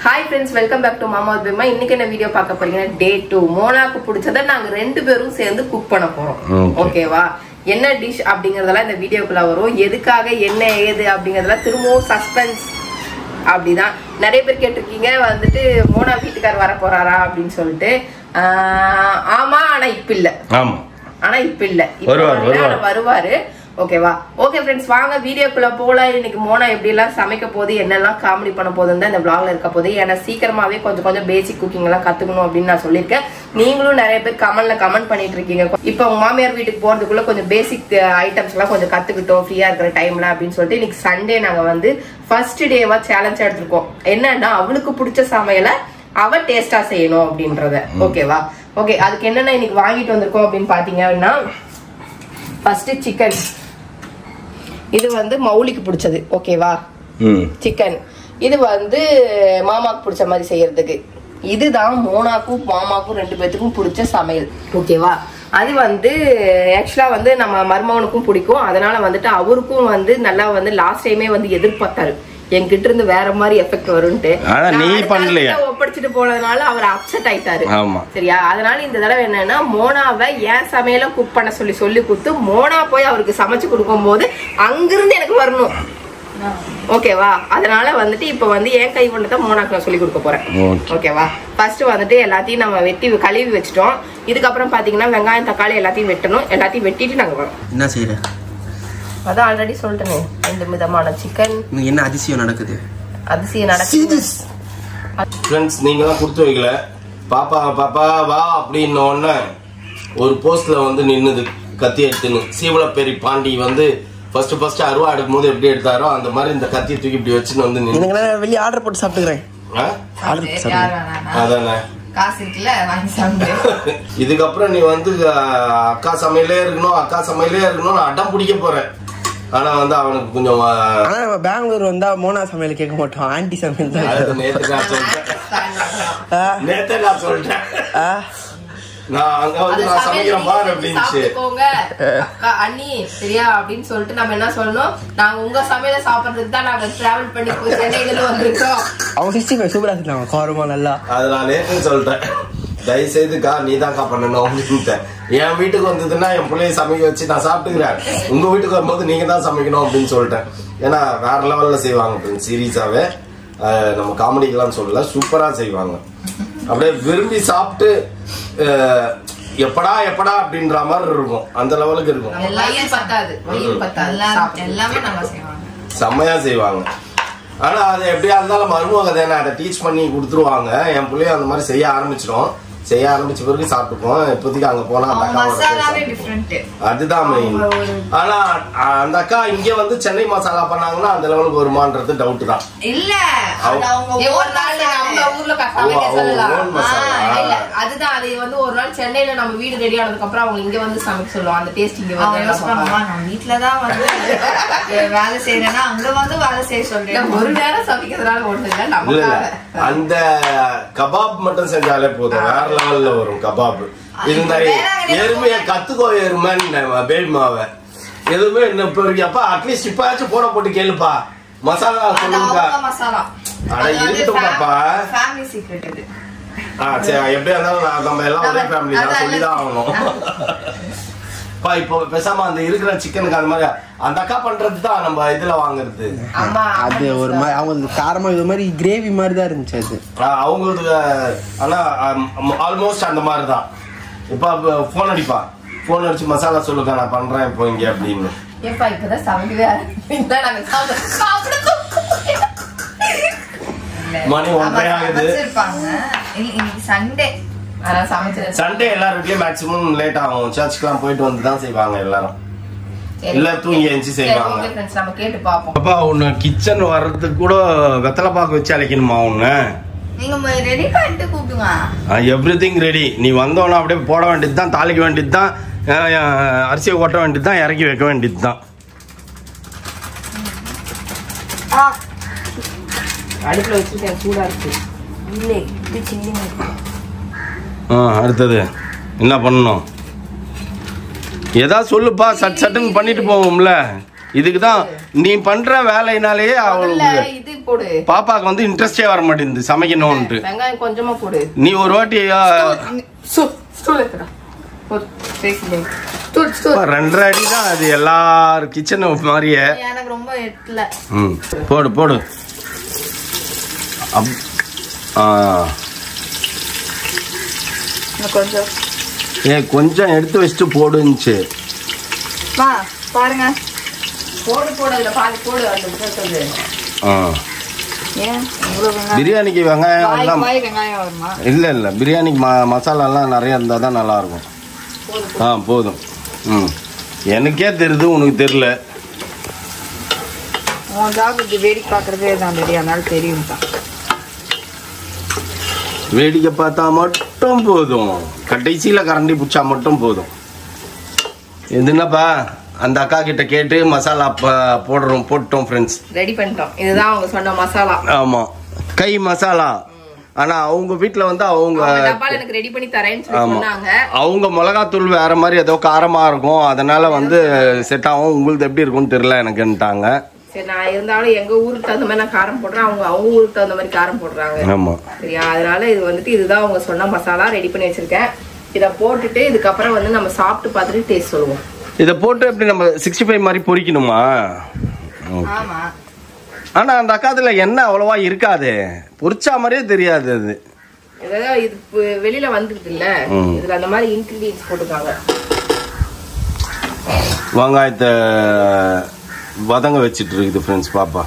Hi friends, welcome back to மாமா பிம்மா. இன்னைக்கு என்ன வீடியோ பார்க்க போறீங்கன்னா டே 2. மோனாக்கு பிடிச்சதை நாங்க 2 பேரும் சேர்ந்து குக் பண்ண போறோம். ஓகேவா? என்ன டிஷ் அப்படிங்கறதெல்லாம் இந்த வீடியோக்குள்ள வரும். எதுக்காக என்ன ஏது அப்படிங்கறதெல்லாம் திரும்பவும் சஸ்பென்ஸ். அப்படிதான் நிறைய பேர் கேட்டிருக்கீங்க வந்துட்டு மோனா வீட்டுக்கார் வர போறாரா அப்படின்னு சொல்லிட்டு. ஆமா, ஆனா இப்ப இல்ல. வருவாரு. ஓகேவா? ஓகே ஃப்ரெண்ட்ஸ், வாங்க வீடியோக்குள்ள போல. இன்னைக்கு மோனா எப்படி எல்லாம் சமைக்க போகுது, என்னெல்லாம் காமெடி பண்ண போகுதுன்னு இந்த vlogல இருக்க போகுது. ஏன்னா சீக்கிரமாவே கொஞ்சம் பேசிக் குக்கிங் எல்லாம் கத்துக்கணும் அப்படின்னு நான் சொல்லியிருக்கேன். நீங்களும் நிறைய பேர் கமெண்ட் பண்ணிட்டு இருக்கீங்க. இப்போ உங்க மாமியார் வீட்டுக்கு போறதுக்குள்ள கொஞ்சம் பேசிக் ஐட்டம்ஸ் எல்லாம் கொஞ்சம் கத்துக்கிட்டோம் ஃப்ரீயா இருக்கிற டைம்ல அப்படின்னு சொல்லிட்டு இன்னைக்கு சண்டே நாங்க வந்து ஃபர்ஸ்ட் டேவா சேலஞ்ச் எடுத்திருக்கோம். என்னன்னா அவளுக்கு பிடிச்ச சமையலை அவ டேஸ்டா செய்யணும் அப்படின்றத. ஓகேவா? ஓகே, அதுக்கு என்னென்ன இன்னைக்கு வாங்கிட்டு வந்திருக்கோம் அப்படின்னு பாத்தீங்கன்னா, ஃபர்ஸ்ட் சிக்கன். இது வந்து மௌலிக்கு பிடிச்சது. ஓகேவா? சிக்கன். இது வந்து மாமாக்கு பிடிச்ச மாதிரி செய்யறதுக்கு. இதுதான் மோனாக்கும் மாமாக்கும் 2 பேத்துக்கும் பிடிச்ச சமையல். ஓகேவா? அது வந்து ஆக்சுவலா வந்து நம்ம மருமகனுக்கும் பிடிக்கும். அதனால வந்துட்டு அவருக்கும் வந்து நல்லா வந்து லாஸ்ட் டைமே வந்து எதிர்பார்த்தாரு என்கிட்ட இருந்து வேற மாதிரி எஃபெக்ட் வரும்ட்டு. ஒப்படைச்சிட்டு போனதுனால அவர் அப்செட் ஆயிட்டாரு. சரியா? அதனால இந்த தடவை என்னன்னா மோனாவை ஏன் சமையல குக் பண்ண சொல்லி கொடுத்து மோனா போய் அவருக்கு சமைச்சு கொடுக்கும் போது அங்கிருந்து எனக்கு வரணும். ஓகேவா? அதனால வந்துட்டு இப்ப வந்து என் கை கொண்டு தான் மோனாக்கு நான் சொல்லி கொடுக்க போறேன். ஓகேவா? ஃபர்ஸ்ட் வந்துட்டு எல்லாத்தையும் நம்ம வெட்டி கழுவி வச்சிட்டோம். இதுக்கப்புறம் பாத்தீங்கன்னா வெங்காயம் தக்காளி எல்லாத்தையும் வெட்டணும். எல்லாத்தையும் வெட்டிட்டு நாங்க வரோம். என்ன செய்யறேன் அதான் ஆல்ரெடி சொல்லிட்டேனே. 2 விதமான சிக்கன். என்ன அதிசயம் நடக்குது? ஃப்ரெண்ட்ஸ், நீங்க தான் கொடுத்து வைக்கல. பாப்பா வா அப்படின்னு ஒண்ணு ஒரு போஸ்ட்ல வந்து நின்னுது கத்தி எடுத்துன்னு. சீவலப்பேரி பாண்டி வந்து ஃபர்ஸ்ட் அருவா எடுக்கும் போது எப்படி எடுத்தாரோ அந்த மாதிரி இந்த கத்தியை தூக்கி இப்படி வச்சுன்னு வந்து நின்று வெளியே ஆர்டர் போட்டு சாப்பிட்டுக்கிறேன். அதானே காசு இருக்குல்ல, வாங்கி சாப்பிடு. இதுக்கப்புறம் நீ வந்து அக்கா சமையலே இருக்கணும் அடம் பிடிக்க போறேன். ஆனா வந்து அவனுக்கு கொஞ்சம் பெங்களூர் வந்தா மோனா சமையல் கேட்க மாட்டோம், ஆன்டி சமையல் தான். நேத்து நான் சொல்லிட்டேன் நான் அங்க வந்து நான் சமைக்கிறேன் பாரு அப்படின்னு அண்ணி சரியா அப்படின்னு சொல்லிட்டு நம்ம என்ன சொல்லணும், நாங்க உங்க சமையல சாப்பிடுறதுக்கு தான் நாங்க டிராவல் பண்ணி போய் சென்னையில வந்திருக்கோம். அவங்க 65 சூப்பரா செஞ்சாங்க, காரமா நல்லா. அது நான் நேற்று சொல்லிட்டேன், தயவு செய்துக்கா நீ தான்க்கா பண்ணணும் அப்படின்னு. என் வீட்டுக்கு வந்ததுன்னா என் பிள்ளைய சமைக்க வச்சு நான் சாப்பிட்டுக்கிறேன். உங்க வீட்டுக்கு வரும்போது நீங்க தான் சமைக்கணும் அப்படின்னு சொல்லிட்டேன். ஏன்னா வேற லெவல்ல செய்வாங்க சீரியஸாவே. நம்ம காமெடிக்கெல்லாம் சொல்லல, சூப்பரா செய்வாங்க. அப்படியே விரும்பி சாப்பிட்டு எப்படா அப்படின்ற மாதிரி இருக்கும். அந்த லெவலுக்கு இருக்கும். செம்மையா செய்வாங்க. ஆனா அது எப்படியா இருந்தாலும் மருமக தானே, அதை டீச் பண்ணி கொடுத்துருவாங்க. என் பிள்ளைய அந்த மாதிரி செய்ய ஆரம்பிச்ச பிறகு சாப்பிட்டுப்போம். இப்போதைக்கு அங்க போனா அதுதான் மெயின். ஆனா அந்த அக்கா இங்க வந்து சென்னை மசாலா பண்ணாங்கன்னா அந்த லெவலுக்கு வருமானது டவுட் தான். இல்ல அதுதான் அது வந்து ஒரு நாள் சென்னையில நம்ம வீடு ரெடி ஆனதுக்கு அப்புறம் அவங்க இங்க வந்து சமைக்க சொல்லுவோம். அந்த டேஸ்ட் இங்க வந்து வீட்டுலதான் வந்து வேலை செய்யறேன்னா அங்க வந்து வேலை செய்ய சொல்றேன். ஒரு நேரம் சமைக்கிறதுனால ஒண்ணு இல்ல. நம்ம அந்த கபாப் மட்டும் செஞ்சாலே போதும், வேற லெவல்ல வரும் கபாப். இந்த எருமைய கத்துக்கோ எருமைன்னு பேபிமாவை எதுவுமே அப்பா அட்லீஸ்ட் இப்பாச்சும் போன போட்டு கேளுப்பா மசாலா சொல்லுங்கப்பா. அட இருக்கட்டும்ப்பா, ஃபேமிலி சீக்ரெட் இது. சரி, எப்படியா இருந்தாலும் நம்ம எல்லாம் ஒரே ஃபேமிலி தான், சொல்லிதான் ஆகணும். இப்போ பேசாம அந்த இருக்கிற சிக்கனுக்கு அந்த மாதிரி அந்த அக்கா பண்றது தான் நம்ம இதுல வாங்குறது. அது ஒரு மாதிரி அவங்களுக்கு காரமா இது மாதிரி கிரேவி மாதிரி தான் இருந்துச்சு அது அவங்களுக்கு. ஆனா ஆல்மோஸ்ட் அந்த மாதிரி தான். இப்ப போன் அடிச்சு மசாலா சொல்லுங்க நான் பண்றேன் இப்போ இங்க அப்படின்னு. இப்பதான் சமைக்கவே மணி 1:30 ஆகுது. சண்டே எல்லார் வீட்லயும் மேக்ஸிமம் லேட் ஆகும். சர்ச்சுக்கெல்லாம் போயிட்டு வந்து தான் செய்வாங்க எல்லாரும். இல்ல தூங்கி எழுந்து செய்வாங்க. நம்ம கேட்டு பாப்போம். அப்பா உன்னை கிச்சன் வர்றதுக்கு கூட வெத்தலை பாக்கு வச்சு அழைக்கணுமா உன்னை? நீங்க ரெடி பண்ணிட்டு கூப்பிடுங்க. Everything ready. நீ வந்தோன்னா அப்படியே போட வேண்டியது தான், தாளிக்க வேண்டியது தான், அரிசியை கொட்ட வேண்டியது தான், இறக்கி வைக்க வேண்டியது தான். அடுப்புல வச்சுட்டேன், சூடா இருக்கு. அடுத்தது என்ன பண்ணணும்? ஏதாவது சொல்லுப்பா, சட்டுன்னு பண்ணிட்டு போவோம்ல. இதுக்குதான் நீ பண்ற வேலையினாலேயே அவளுக்கு இது போடு. பாப்பாக்கு வந்து இன்ட்ரெஸ்டே வர மாட்டேங்குது சமைக்கணும்னு. வெங்காயம் கொஞ்சமா போடு. நீ ஒரு வாட்டி ரெண்டரை அடி தான் அது எல்லார் கிச்சன் மாதிரியே. எனக்கு ரொம்ப எட்டல. போடு போடு. கொஞ்சம் கொஞ்சம் எடுத்து வச்சுட்டு போடுச்சு. பாருங்க போடு போடு அதுல பாதி போடு. அந்த பிரியாணிக்கு வெங்காயம் வருமா? இல்ல பிரியாணிக்கு மசாலா எல்லாம் நிறைய இருந்தா தான் நல்லா இருக்கும். போதும். எனக்கே தெரியுது உனக்கு தெரியல. வேடிக்கை பாக்குறதே தான் தெரியும். வேடிக்கை பார்த்தா மட்டும் போதும், கடைசியில கரண்டி புடிச்சா மட்டும் போதும். எதுனாப்பா அந்த அக்கா கிட்ட கேட்டு மசாலா போட்டோம் ஃப்ரெண்ட்ஸ். ரெடி பண்ணிட்டோம். இதுதான் அவங்க சொன்ன மசாலா. ஆமா, கை மசாலா. ஆனா அவங்க வீட்டுல வந்து அவங்க எனக்கு ரெடி பண்ணி தரேன்னு சொன்னாங்க. அவங்க மிளகாத்தூள் வேற மாதிரி ஏதோ காரமா இருக்கும், அதனால வந்து செட் ஆகும். உங்களுக்கு எப்படி இருக்கும்னு தெரியல எனக்குன்ட்டாங்க. சரி, நான் இருந்தாலும் எங்க ஊருக்கு தகுந்த மாதிரி நான் காரம் போடுறேன், அவங்க ஊருக்கு தகுந்த மாதிரி காரம் போடுறாங்க. ஆமா சரியா, அதனால இது வந்துட்டு இதுதான் அவங்க சொன்ன மசாலா ரெடி பண்ணி வச்சிருக்கேன். இத போட்டுட்டு இதுக்கப்புறம் வந்து நம்ம சாப்பிட்டு பார்த்துட்டு டேஸ்ட் சொல்லுவோம். இத போட்டு எப்படி நம்ம 65 மாதிரி பொரிக்கணுமா? ஆமா. ஆனா அந்த அக்காதுல எண்ணெய் அவ்வளவா இருக்காது, பொரிச்சா மாதிரியே தெரியாது. அது இதெல்லாம் இது வெளியில வந்துருது இல்ல, இதுல அந்த மாதிரி இன்கிரிடியன்ஸ் போட்டுருக்காங்க. வெங்காயத்தை வதங்க வச்சிட்டு இருக்குது ஃப்ரெண்ட்ஸ். பாப்பா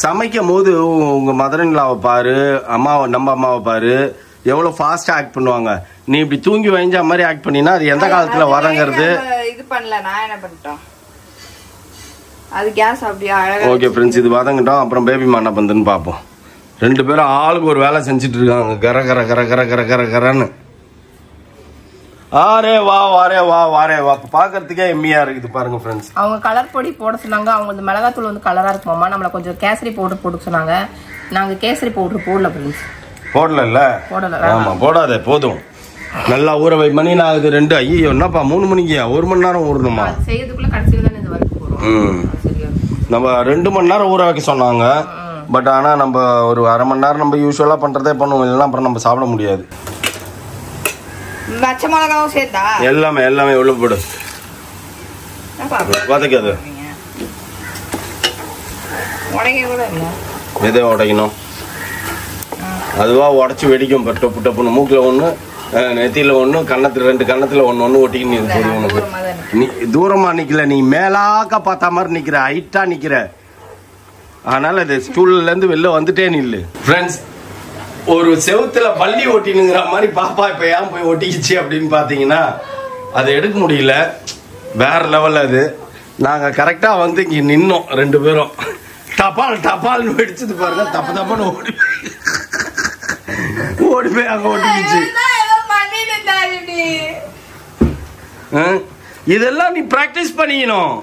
சமைக்கும் போது உங்க மதர்-இன்-லாவை பாரு, நம்ம அம்மாவை பாரு, எவ்வளவு ஃபாஸ்டா ஆக்ட் பண்ணுவாங்க. நீ இப்படி தூங்கி வைஞ்ச மாதிரி ஆக்ட் பண்ணினா அது எந்த காலத்துல வதங்கிறது? இது பண்ணல, நான் என்ன பண்ணிட்டோம், அது கேஸ் அப்படியே அழகா. ஓகே ஃப்ரெண்ட்ஸ், இது வதங்கிட்டோம். அப்புறம் பேபிமா என்ன பண்ணுதுன்னு பார்ப்போம். ரெண்டு பேரும் ஆளுக்கு ஒரு வேலை செஞ்சுட்டு இருக்காங்க, கர கர கர கர கர கர கரன்னு. ஆரே வா வாரே வா வாரே வா, பாக்குறதுக்கே எம்மியா இருக்குது பாருங்க ஃப்ரெண்ட்ஸ். அவங்க கலர் பொடி போட சொன்னாங்க. அவங்க இந்த மிளகாத்தூள் வந்து கலரா இருக்குமாமா, நம்மள கொஞ்சம் கேசரி பவுடர் போட்டு சொன்னாங்க. நாங்க கேசரி பவுடர் போடல ஃப்ரெண்ட்ஸ். போடல? ஆமா போடாத, போதும். நல்லா ஊற வை. மணி ஆகுது 2. ஐயோ என்னப்பா 3 மணிக்கு 1 மணி நேரம் ஊறணுமா? செய்யறதுக்குள்ள கடைசியில தானே இது வரைக்கும் போறோம். நம்ம 2 மணி நேரம் ஊற வைக்க சொன்னாங்க. பட் ஆனா நம்ம ஒரு அரை மணி நேரம் நம்ம யூஸ்வலா பண்றதே பண்ணுவோம், இல்லைன்னா அப்புறம் நம்ம சாப்பிட முடியாது. பச்சை மிளகாவும் சேர்த்தா எல்லாமே உள்ள போடு, வதக்காது. உடைக்க கூட இல்லை, எதை உடைக்கணும்? அதுவா உடச்சி வெடிக்கும். டப்பு டப்புன்னு மூக்கில் 1, நெத்தியில 1, கன்னத்துல 2 கன்னத்துல 1 ஒட்டிக்கின்னு இருக்குது. உனக்கு நீ தூரமா நிக்கல, நீ மேலாக்க பார்த்த மாதிரி நிக்கிற, ஹைட்டா நிக்கிற. அதனால இந்த ஸ்டூல்ல இருந்து வெளில வந்துட்டே நில்லு ஃப்ரெண்ட்ஸ். ஒரு செவுத்துல பள்ளி ஒட்டினுங்கிற மாதிரி பாப்பா இப்ப ஏன் போய் ஒட்டிக்கிச்சு அப்படின்னு பாத்தீங்கன்னா, அதை எடுக்க முடியல. வேற லெவல் அது. நாங்க கரெக்டா வந்து இங்க நின்னோம் 2 பேரும். டபால் டபால்னு வெடிச்சது பாருங்க, தப்பான்னு ஓடி போய் அங்க ஒட்டிக்கிச்சு. இதெல்லாம் நீ பிராக்டிஸ் பண்ணிக்கணும்.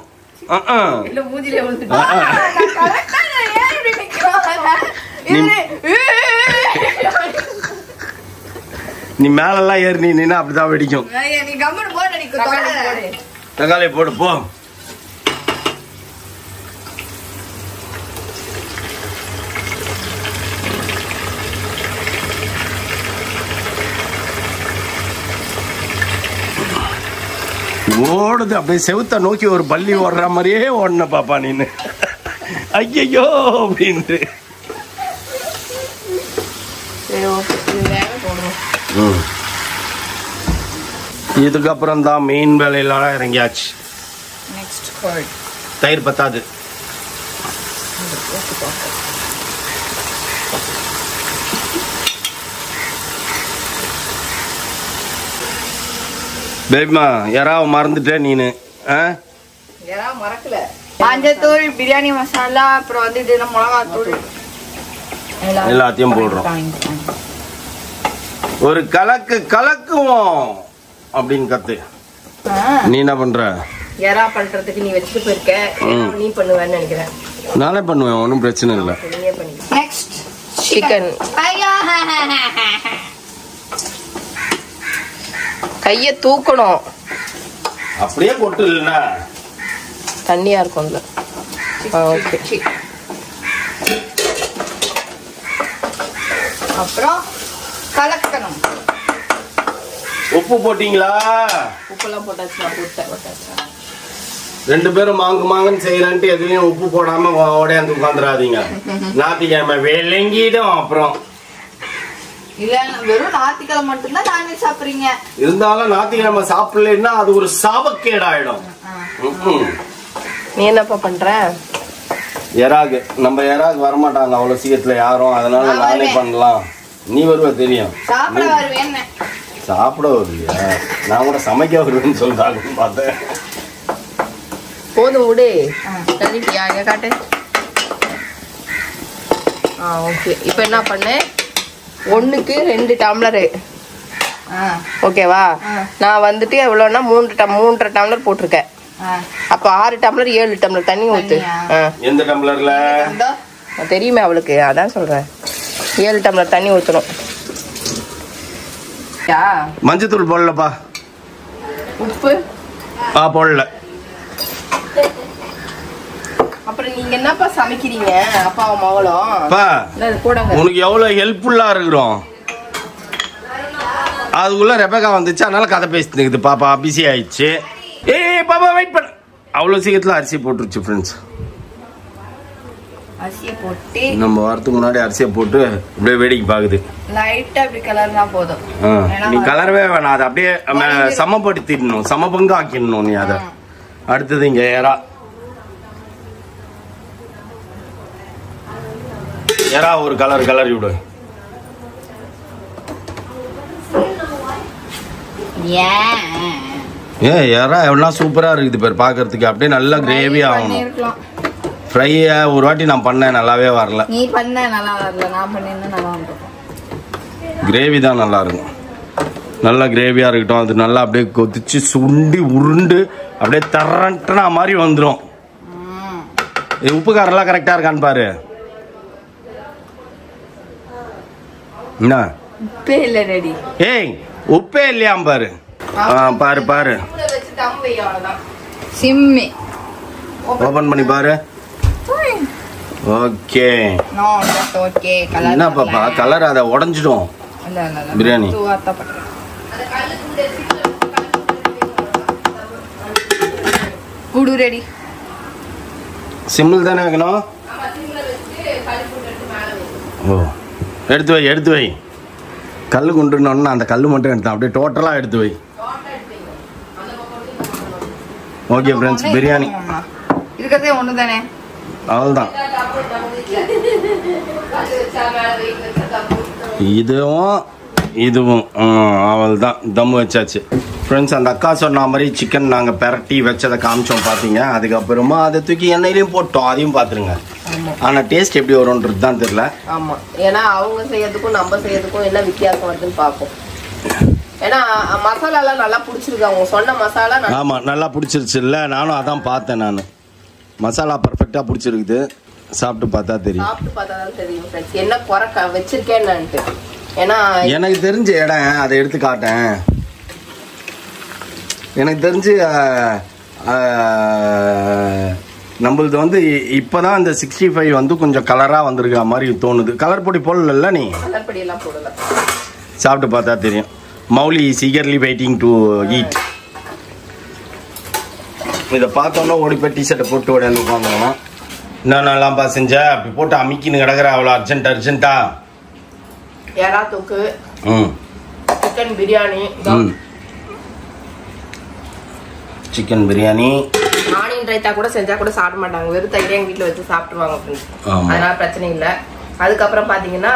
நீ மேலெல்லாம் ஏறி நீனா அப்படிதான் வெடிக்கும். தக்காளி போடு போ. ஓடுது அப்படியே செவுத்த நோக்கி ஒரு பள்ளி ஓடுற மாதிரியே ஓடன பாப்பா நீனு. ஐயோ அப்படின்ட்டு. இதுக்கப்புறம் தான் மெயின் வேலையில இறங்கியாச்சு. தயிர் பத்தாது. பேபிமா யாராவது மறந்துட்ட நீனு? மறக்கல. மஞ்சத்தூள், பிரியாணி மசாலா, அப்புறம் வந்து இது மிளகாத்தூள் எல்லாத்தையும் போடுறோம். ஒரு கலக்கு கலக்குவோம் அப்படின்னு கத்து. நீ என்ன பண்ற? யாரா பண்றதுக்கு நீ வச்சுட்டு போயிருக்க, நீ பண்ணுவேன்னு நினைக்கிறேன். நானே பண்ணுவேன், ஒன்றும் பிரச்சனை இல்லை. Next chicken. கைய தூக்கணும், அப்படியே கொட்டு இல்ல, தண்ணியா இருக்கும்ல. ஓகே, அப்புறம் கலக்கணும். உப்பு போட்டீங்களா? உப்பெல்லாம் போட்டாச்சு, நான் போட்டேன். ரெண்டு பேரும் மாங்குன்னு செய்யறான்ட்டு எதுலயும் உப்பு போடாம ஓடையாந்து உட்காந்துடாதீங்க. ஞாயிற்றுக்கிழமை விளங்கிடும். அப்புறம் இல்ல வெறும் ஞாயிற்றுக்கிழமை மட்டும்தான் நான்வெஜ் சாப்பிடுறீங்க. இருந்தாலும் ஞாயிற்றுக்கிழமை சாப்பிடலன்னா அது ஒரு சாபக்கேடாயிடும். நீ என்னப்பா பண்ற? எறாகு நம்ம எறாகு வரமாட்டாங்க அவ்வளவு சீக்கிரத்துல யாரும், அதனால நானே பண்ணலாம். நீ வருவ தெரியும். சாப்பிட வருவேன். சாப்பிட வருவியா? நான் கூட சமைக்க வருவேன்னு சொல்றாங்கன்னு பார்த்தேன். போதும் விடு. சரியா எங்க காட்டு. ஓகே. இப்போ என்ன பண்ணு, 1க்கு 2 டம்ளரு. ஓகேவா? நான் வந்துட்டு எவ்வளோன்னா 3.5 டம்ளர் போட்டிருக்கேன். அப்போ 6 டம்ளர் 7 டம்ளர் தண்ணி ஊத்து. எந்த டம்ளர்ல? தெரியுமே அவளுக்கு, அதான் சொல்றேன். 7 டம்ளர் தண்ணி ஊற்றணும். மஞ்சத்தூள் போடலப்பா. உப்பு போடல. அப்புறம் நீங்க என்னப்பா சமைக்கிறீங்க அப்பாவும் மகளும்? உனக்கு எவ்வளவு ஹெல்ப்ஃபுல்லா இருக்கிறோம். அதுக்குள்ள ரெபேக்கா வந்துச்சு, அதனால கதை பேசிட்டு இருக்குது. பாப்பா பிஸி ஆயிடுச்சு. ஏய் பாப்பா வெயிட் பண்ண. அவ்வளவு சீக்கிரத்துல அரிசி போட்டுருச்சு ஃப்ரெண்ட்ஸ். அரிசியை போட்டு நம்ம வரதுக்கு முன்னாடி அரிசியை போட்டு அப்படியே வேடிக்கை பாக்குது. லைட்டா அப்படி கலர்னா போதும். நீ கலரவே வேணாம், அதை அப்படியே சமப்படுத்திடணும், சமபங்கு ஆக்கிடணும் நீ அதை. அடுத்தது இங்க எறா ஒரு கலரி விடு. எறா எவ்வளோ சூப்பரா இருக்குது பேர் பாக்குறதுக்கு. அப்படியே நல்லா கிரேவி ஆகணும். ஃப்ரைய ஒரு வாட்டி நான் பண்ணேன், நல்லாவே வரல. நீ பண்ண நல்லா வரல, நான் பண்ணேன்னா நல்லா இருக்கும். கிரேவி தான் நல்லா இருக்கும். நல்லா கிரேவியா இருக்கட்டும். அது நல்லா அப்படியே கொதிச்சு சுண்டி உருண்டு அப்படியே தரண்டனா மாதிரி வந்துடும். உப்பு காரெல்லாம் கரெக்டா இருக்கான்னு பாரு. என்ன உப்பே இல்ல ரெடி. ஏய் உப்பே இல்லையாம் பாரு. பாரு பாரு. சிம்மி ஓபன் பண்ணி பாரு. Okay. No just okay. Colour என்ன பாப்பா கலர் அத உடைஞ்சிடும். இல்ல இல்ல பிரியாணி தூவாத்தா பண்றேன். குடு ரெடி. சிம்பிள் தானே வைக்கணும். ஓ எடுத்து வை. கல்லு கொண்டுனோன்னா அந்த கல்லு மட்டும் எடுத்தேன். அப்படியே டோட்டலா எடுத்து வை. ஓகே ஃப்ரெண்ட்ஸ், பிரியாணி இருக்கிறதே ஒன்று தானே. அவ்வளோதான். இதுவும் அவள்தான் தம் வச்சாச்சு ஃப்ரெண்ட்ஸ். அந்த அக்கா சொன்ன மாதிரி சிக்கன் நாங்கள் பெரட்டி வச்சதை காமிச்சோம் பார்த்தீங்க. அதுக்கப்புறமா அதை தூக்கி எண்ணெயிலையும் போட்டோம், அதையும் பார்த்துருங்க. ஆனால் டேஸ்ட் எப்படி வரும்ன்றது தான் தெரியல. ஆமாம், ஏன்னா அவங்க செய்யறதுக்கும் நம்ம செய்யறதுக்கும் என்ன வித்தியாசம் வருதுன்னு பார்ப்போம். ஏன்னா மசாலாலாம் நல்லா பிடிச்சிருக்கு, அவங்க சொன்ன மசாலா. ஆமாம் நல்லா பிடிச்சிருச்சு இல்லை, நானும் அதான் பார்த்தேன். நான் மசாலா பர்ஃபெக்டாக பிடிச்சிருக்குது. சாப்பிட்டு பார்த்தா தெரியும். சாப்பிட்டு பார்த்தா தான் தெரியும் ஃப்ரெண்ட்ஸ் என்ன குறை வச்சிருக்கேன்னு. ஏன்னா எனக்கு தெரிஞ்ச இடம் அதை எடுத்து காட்டேன். எனக்கு தெரிஞ்சு நம்மளது வந்து இப்போதான் இந்த 65 வந்து கொஞ்சம் கலராக வந்திருக்க மாதிரி தோணுது. கலர் பொடி போடல நீ? கலர் பொடி எல்லாம் போடல. சாப்பிட்டு பார்த்தா தெரியும். Mouli is eagerly waiting to eat. இதை பார்த்தோன்னா ஓடி போய் டிஷர்ட்டை போட்டு ஓடி வந்து உட்காந்துக்கலாம். என்ன நல்லாம்பா செஞ்ச அப்படி போட்டு அமிக்கின்னு கிடக்குற அவ்வளோ அர்ஜென்ட்டா. எறா தொக்கு, chicken biryani. Chicken biryani onion raita கூட செஞ்சா கூட சாப்பிட மாட்டாங்க, வெறும் தயிரே எங்க வீட்டுல வச்சு சாப்பிட்டுருவாங்க ஃப்ரெண்ட்ஸ். அதனால பிரச்சனை இல்லை. அதுக்கப்புறம் பாத்தீங்கன்னா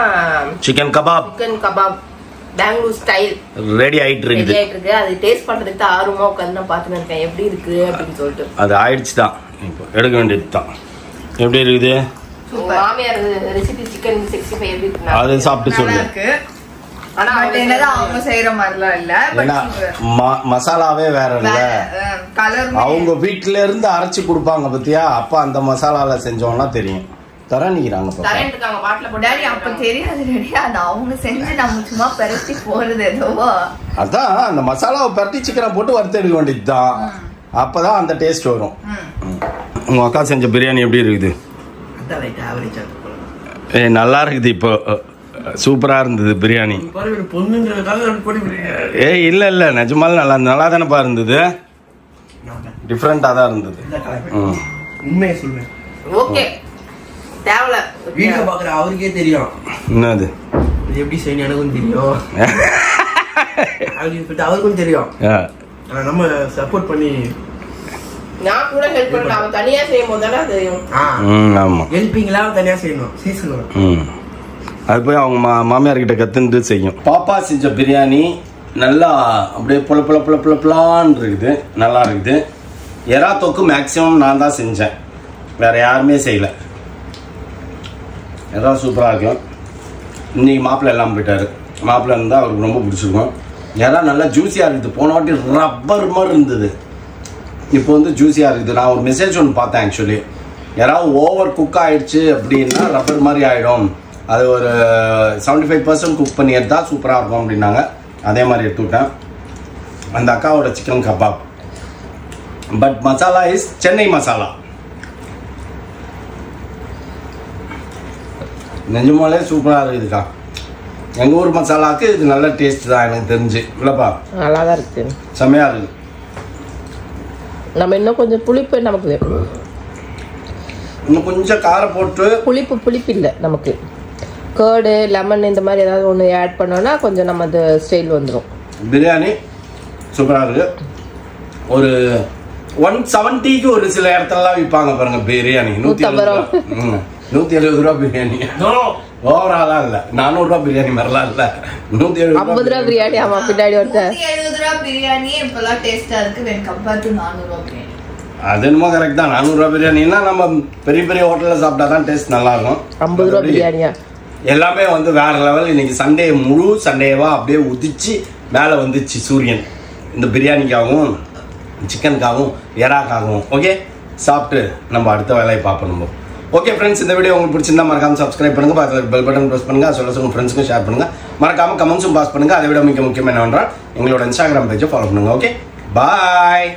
chicken kebab Bangalore style ready ஆயிட்டு இருக்கு. அது டேஸ்ட் பண்றதுக்கு தான் ஆர்வமா உட்காந்து நான் பாத்துன்னு இருக்கேன் எப்படி இருக்கு அப்படின்னு சொல்லிட்டு. அது ஆயிடுச்சு தான், இப்போ எடுக்க வேண்டியது தான். எப்படி இருக்குது மாமியார் ரெசிபி சிக்கன் 65 எப்படி இருக்கு அது சாப்பிட்டு சொல்லு. ஆனா அவங்க செய்யற மாதிரிலாம் இல்ல, மசாலாவே வேற இல்ல. அவங்க வீட்டுல இருந்து அரைச்சு கொடுப்பாங்க பத்தியா, அப்ப அந்த மசாலால செஞ்சோம்னா தெரியும். தரணிக்கிறாங்க அப்ப தெரியாது. அது அவங்க செஞ்சு நம்ம சும்மா பரட்டி போறது எதுவோ. அதான் அந்த மசாலாவை பரட்டி சிக்கனை போட்டு வறுத்து எடுக்க வேண்டியதுதான். அப்பதான் அந்த டேஸ்ட் வரும். உங்க அக்கா செஞ்ச பிரியாணி எப்படி இருக்குது? நல்லா இருக்குது. இப்போ சூப்பரா இருந்தது பிரியாணி. ஏய் இல்ல நிஜமாலும் நல்லா தானேப்பா இருந்தது. டிஃப்ரெண்டா தான் இருந்தது. உண்மையை சொல்லுவேன். ஓகே தேவல வீடியோ பாக்குற அவருக்கே தெரியும் என்னது இது எப்படி செய்யணும். எனக்கும் தெரியும் அவருக்கும் தெரியும். நம்ம சப்போர்ட் பண்ணி நான் கூட ஹெல்ப் பண்ணல. அவன் தனியா செய்யும் போது தானே தெரியும். ஆமா ஹெல்பிங்களா தனியா செய்யணும். அது போய் அவங்க மாமியார் கிட்ட கத்துட்டு செய்யும். பாப்பா செஞ்ச பிரியாணி நல்லா அப்படியே புலப்புலான்னு இருக்குது. நல்லா இருக்குது. எறா தொக்கு மேக்சிமம் நான் தான் செஞ்சேன், வேற யாருமே செய்யல. எறா சூப்பராக இருக்கும். இன்னைக்கு மாப்பிள்ளை எல்லாம் போயிட்டாரு. மாப்பிள்ளை இருந்தால் அவருக்கு ரொம்ப பிடிச்சிருக்கும். எறா நல்லா ஜூஸியாக இருக்குது. போன வாட்டி ரப்பர் மாதிரி இருந்தது, இப்போ வந்து ஜூஸியாக இருக்குது. நான் ஒரு மெசேஜ் ஒன்று பார்த்தேன். ஆக்சுவலி யாராவது ஓவர் குக் ஆயிடுச்சு அப்படின்னா ரப்பர் மாதிரி ஆகிடும். அது ஒரு 75% குக் பண்ணி எடுத்தால் சூப்பராக இருக்கும் அப்படின்னாங்க. அதே மாதிரி எடுத்துக்கிட்டேன். அந்த அக்காவோட chicken kebab. But masala is Chennai masala. நிஜமாலே சூப்பராக இருக்குதுக்கா. எங்கள் ஊர் மசாலாவுக்கு இது நல்ல டேஸ்ட் தான் எனக்கு தெரிஞ்சு. இல்லைப்பா நல்லா தான் இருக்கு, செம்மையாக இருக்குது. நம்ம இன்னும் கொஞ்சம் புளிப்பு நமக்கு இன்னும் கொஞ்சம் காரம் போட்டு புளிப்பு இல்லை நமக்கு. கேர்டு லெமன் இந்த மாதிரி ஏதாவது ஒன்று ஆட் பண்ணோன்னா கொஞ்சம் நம்ம அது ஸ்டைல் வந்துடும். பிரியாணி சூப்பராக இருக்குது. ஒரு 170க்கு ஒரு சில இடத்துலலாம் விற்பாங்க பாருங்க பிரியாணி. 170 ரூபா பிரியாணி. ஓவராலாம் இல்லை, 400 ரூபா பிரியாணி மாதிரிலாம் இல்லை. 150 ரூபா பிரியாணி. ஆமா பின்னாடி ஒருத்தர் 170 ரூபா பிரியாணி இப்பெல்லாம் டேஸ்டா இருக்கு when compared to 400 ரூபா பிரியாணி. அது என்னமோ கரெக்ட் தான். 400 ரூபா பிரியாணின்னா நம்ம பெரிய பெரிய ஹோட்டலில் சாப்பிட்டா தான் டேஸ்ட் நல்லா இருக்கும். 50 ரூபா பிரியாணியா எல்லாமே வந்து வேற லெவல். இன்னைக்கு சண்டே முழு சண்டேவா அப்படியே உதிச்சு மேலே வந்துச்சு சூரியன். இந்த பிரியாணிக்காகவும் சிக்கனுக்காகவும் எறாக்காகவும். ஓகே சாப்பிட்டு நம்ம அடுத்த வேலையை பார்ப்போம். ஓகே ஃப்ரெண்ட்ஸ், இந்த வீடியோ உங்களுக்கு பிடிச்சிருந்தா மறக்காம சப்ஸ்கிரைப் பண்ணுங்க, பக்கத்தில் பெல் பட்டன் ப்ரெஸ் பண்ணுங்க, சொல்ல உங்க ஃப்ரெண்ட்ஸ்க்கும் ஷேர் பண்ணுங்க, மறக்காம கமெண்ட்ஸும் பாஸ் பண்ணுங்க. அதை விட மிக முக்கியம் என்னவென்றால் எங்களோட இன்ஸ்டாகிராம் பேஜை ஃபாலோ பண்ணுங்க. Okay bye.